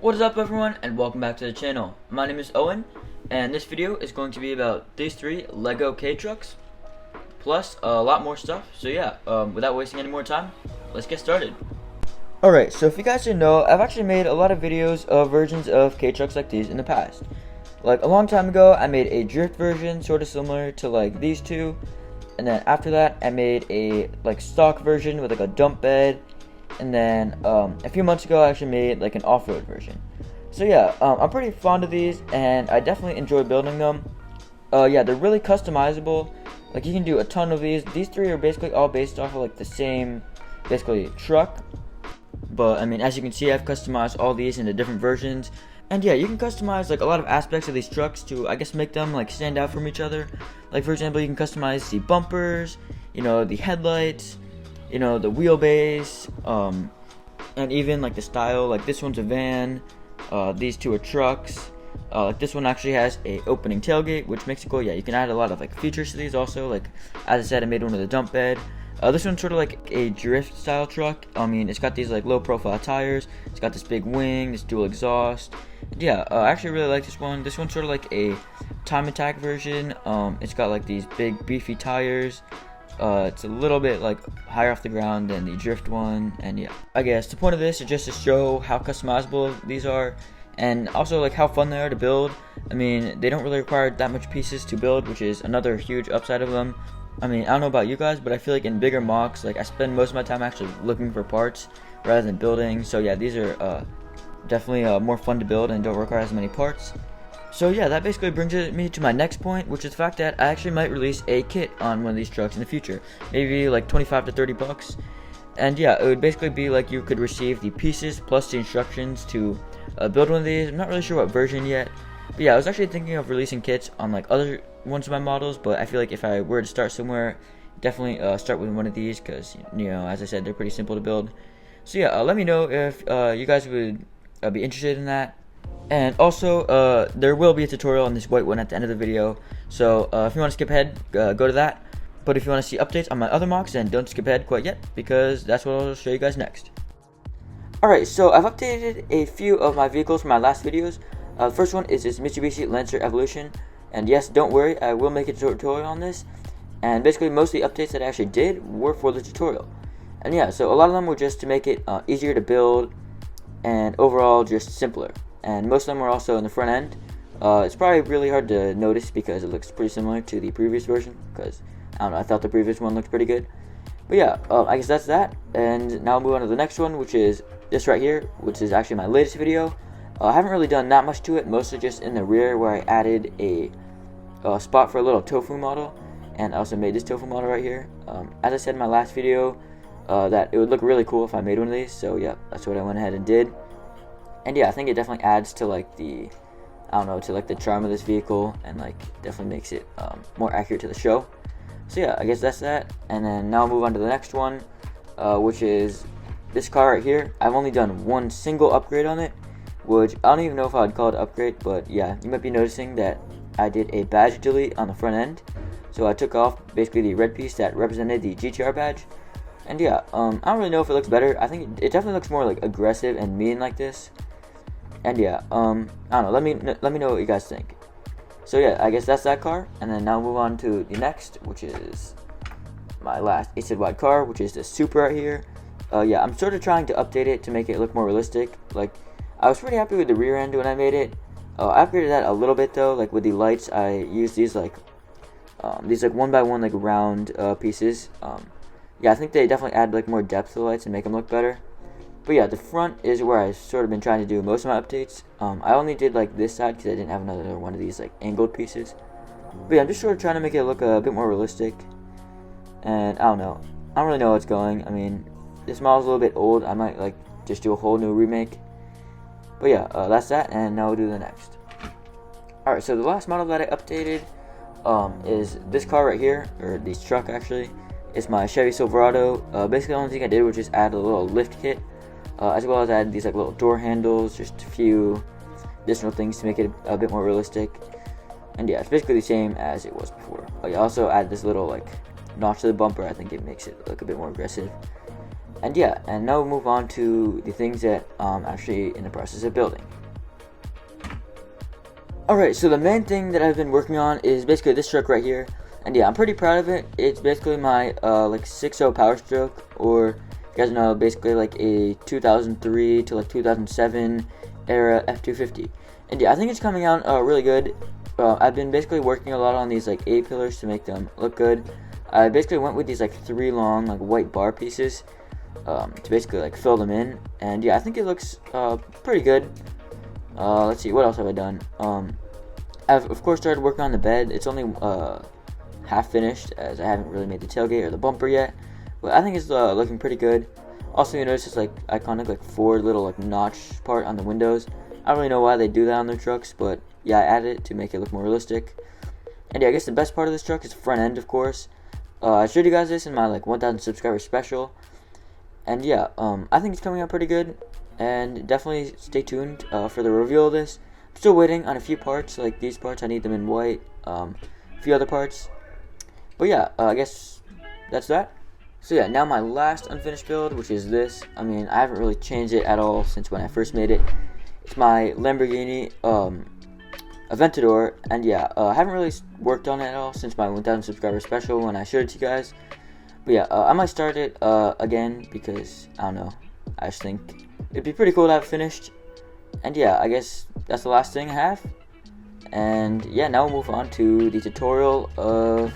What is up, everyone, and welcome back to the channel. My name is Owen, and this video is going to be about these three Lego Kei Trucks, plus a lot more stuff. So yeah, without wasting any more time, let's get started. Alright, so if you guys didn't know, I've actually made a lot of videos of versions of Kei Trucks like these in the past. Like a long time ago, I made a drift version, sort of similar to like these two, and then after that, I made a like stock version with like a dump bed. And then a few months ago I actually made like an off-road version. So yeah, I'm pretty fond of these and I definitely enjoy building them. Yeah, they're really customizable. Like you can do a ton of these. These three are basically all based off of like the same basically truck. But I mean, as you can see, I've customized all these into different versions. And yeah, you can customize like a lot of aspects of these trucks to, I guess, make them like stand out from each other. Like for example, you can customize the bumpers, you know, the headlights, you know, the wheelbase, and even like the style. Like this one's a van, these two are trucks. Like this one actually has a opening tailgate, which makes it cool. Yeah, you can add a lot of like features to these also. Like as I said, I made one with a dump bed. This one's sort of like a drift style truck. I mean, it's got these like low profile tires. It's got this big wing, this dual exhaust. Yeah, I actually really like this one. This one's sort of like a time attack version. It's got like these big beefy tires. It's a little bit like higher off the ground than the drift one, and yeah, I guess the point of this is just to show how customizable these are, and also like how fun they are to build. I mean, they don't really require that much pieces to build, which is another huge upside of them. I mean, I don't know about you guys, but I feel like in bigger mocks, like I spend most of my time actually looking for parts rather than building. So yeah, these are definitely more fun to build and don't require as many parts. So yeah, that basically brings me to my next point, which is the fact that I actually might release a kit on one of these trucks in the future. Maybe like 25 to 30 bucks. And yeah, it would basically be like you could receive the pieces plus the instructions to build one of these. I'm not really sure what version yet. But yeah, I was actually thinking of releasing kits on like other ones of my models, but I feel like if I were to start somewhere, definitely start with one of these because, you know, as I said, they're pretty simple to build. So yeah, let me know if you guys would be interested in that. And also, there will be a tutorial on this white one at the end of the video, so if you want to skip ahead, go to that. But if you want to see updates on my other mocks, then don't skip ahead quite yet, because that's what I'll show you guys next. Alright, so I've updated a few of my vehicles from my last videos. The first one is this Mitsubishi Lancer Evolution, and yes, don't worry, I will make a tutorial on this. And basically, most of the updates that I actually did were for the tutorial. And yeah, so a lot of them were just to make it easier to build, and overall just simpler. And most of them are also in the front end. It's probably really hard to notice because it looks pretty similar to the previous version, because I don't know, I thought the previous one looked pretty good. But yeah, I guess that's that, and now I'll move on to the next one, which is this right here, which is actually my latest video. I haven't really done that much to it, mostly just in the rear where I added a spot for a little tofu model, and I also made this tofu model right here. As I said in my last video, that it would look really cool if I made one of these, so yeah, that's what I went ahead and did. And yeah, I think it definitely adds to like the, I don't know, to like the charm of this vehicle, and like definitely makes it more accurate to the show. So yeah, I guess that's that. And then now I'll move on to the next one, which is this car right here. I've only done one single upgrade on it, which I don't even know if I would call it an upgrade, but yeah, you might be noticing that I did a badge delete on the front end. So I took off basically the red piece that represented the GTR badge. And yeah, I don't really know if it looks better. I think it definitely looks more like aggressive and mean like this. And yeah, I don't know, let me know what you guys think. So yeah, I guess that's that car, and then now we'll move on to the next, which is my last 8 wide car, which is the Supra right here. Yeah, I'm sort of trying to update it to make it look more realistic. Like, I was pretty happy with the rear end when I made it. I upgraded that a little bit though. Like with the lights, I used these like 1x1 like round pieces. Yeah, I think they definitely add like more depth to the lights and make them look better. But yeah, the front is where I've sort of been trying to do most of my updates. I only did like this side because I didn't have another one of these like angled pieces. But yeah, I'm just sort of trying to make it look a bit more realistic. And I don't know, I don't really know what's going. I mean, this model's a little bit old. I might like just do a whole new remake. But yeah, that's that, and now we'll do the next. Alright, so the last model that I updated is this car right here, or this truck actually. It's my Chevy Silverado. Basically the only thing I did was just add a little lift kit. As well as add these like little door handles, just a few additional things to make it a bit more realistic. And yeah, it's basically the same as it was before. I also add this little like notch to the bumper. I think it makes it look a bit more aggressive. And yeah, and now we'll move on to the things that I'm actually in the process of building. Alright, so the main thing that I've been working on is basically this truck right here. And yeah, I'm pretty proud of it. It's basically my like 6.0 Power Stroke, or you guys know, basically like a 2003 to like 2007 era F250. And yeah, I think it's coming out really good. I've been basically working a lot on these like A-pillars to make them look good. I basically went with these like 3 long like white bar pieces to basically like fill them in. And yeah, I think it looks pretty good. Let's see, what else have I done? I've of course started working on the bed. It's only half finished, as I haven't really made the tailgate or the bumper yet, but I think it's looking pretty good. Also, you notice it's like iconic like 4 little like notch part on the windows. I don't really know why they do that on their trucks, but yeah, I added it to make it look more realistic. And yeah, I guess the best part of this truck is the front end, of course. I showed you guys this in my like 1,000 subscriber special, and yeah, I think it's coming out pretty good. And definitely stay tuned for the reveal of this. I'm still waiting on a few parts, like these parts. I need them in white. A few other parts. But yeah, I guess that's that. So yeah, now my last unfinished build, which is this. I mean, I haven't really changed it at all since when I first made it. It's my Lamborghini Aventador, and yeah, I haven't really worked on it at all since my 1,000 subscriber special when I showed it to you guys. But yeah, I might start it again because, I don't know, I just think it'd be pretty cool to have it finished. And yeah, I guess that's the last thing I have. And yeah, now we'll move on to the tutorial of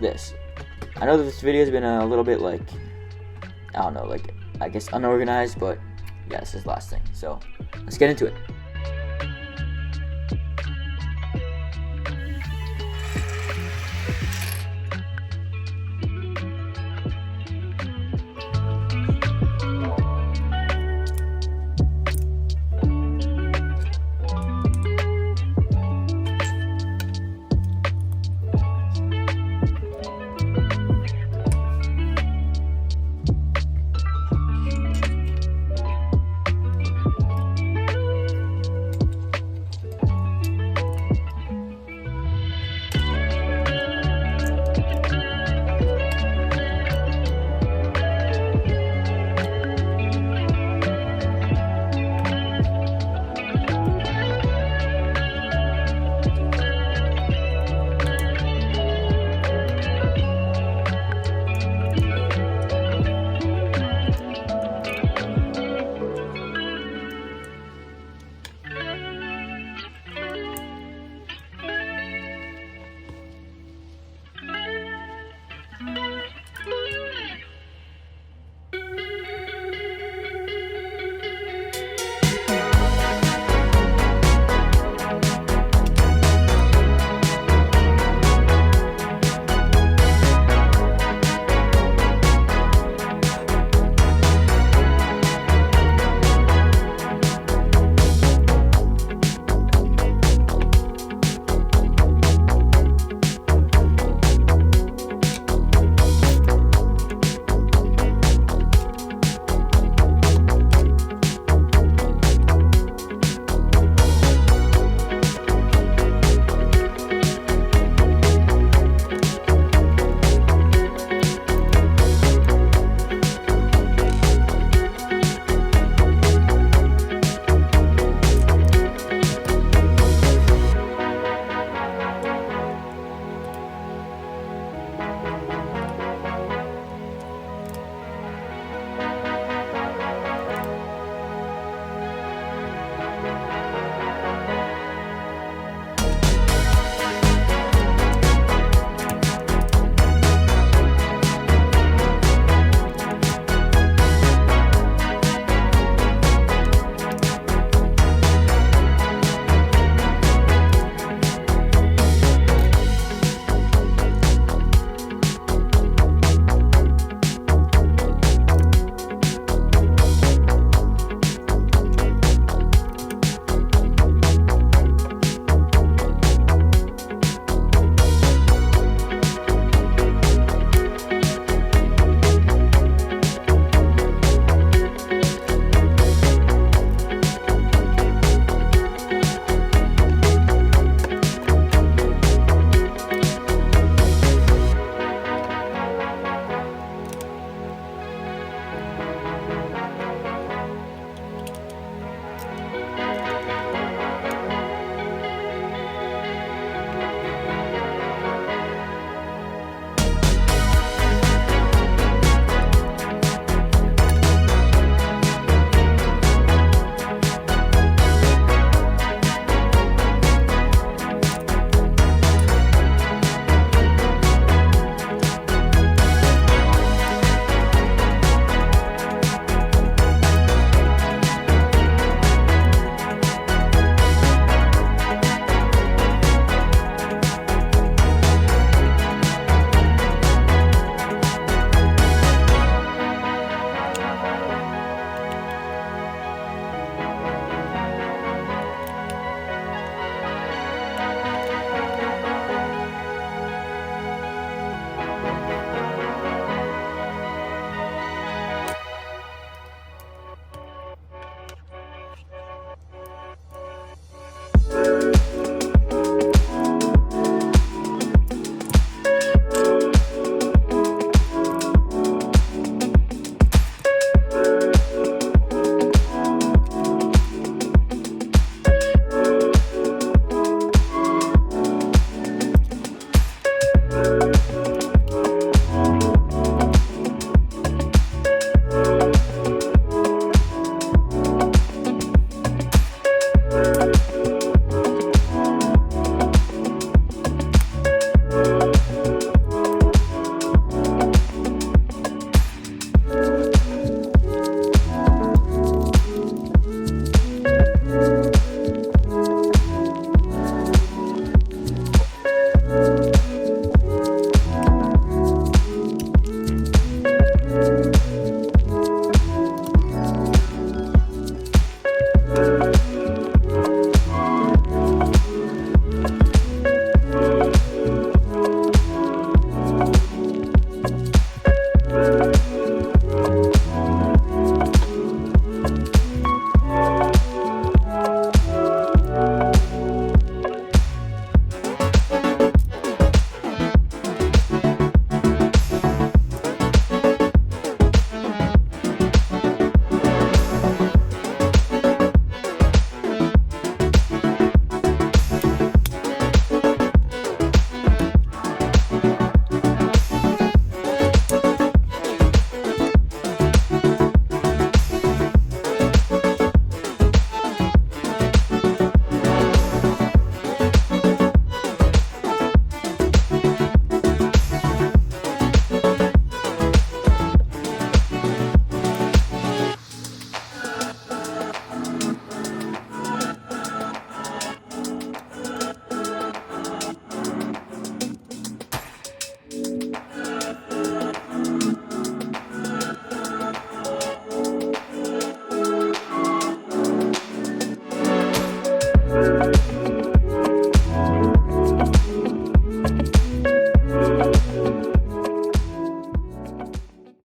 this. I know that this video has been a little bit like, I don't know, like I guess unorganized, but yeah, this is the last thing. So let's get into it.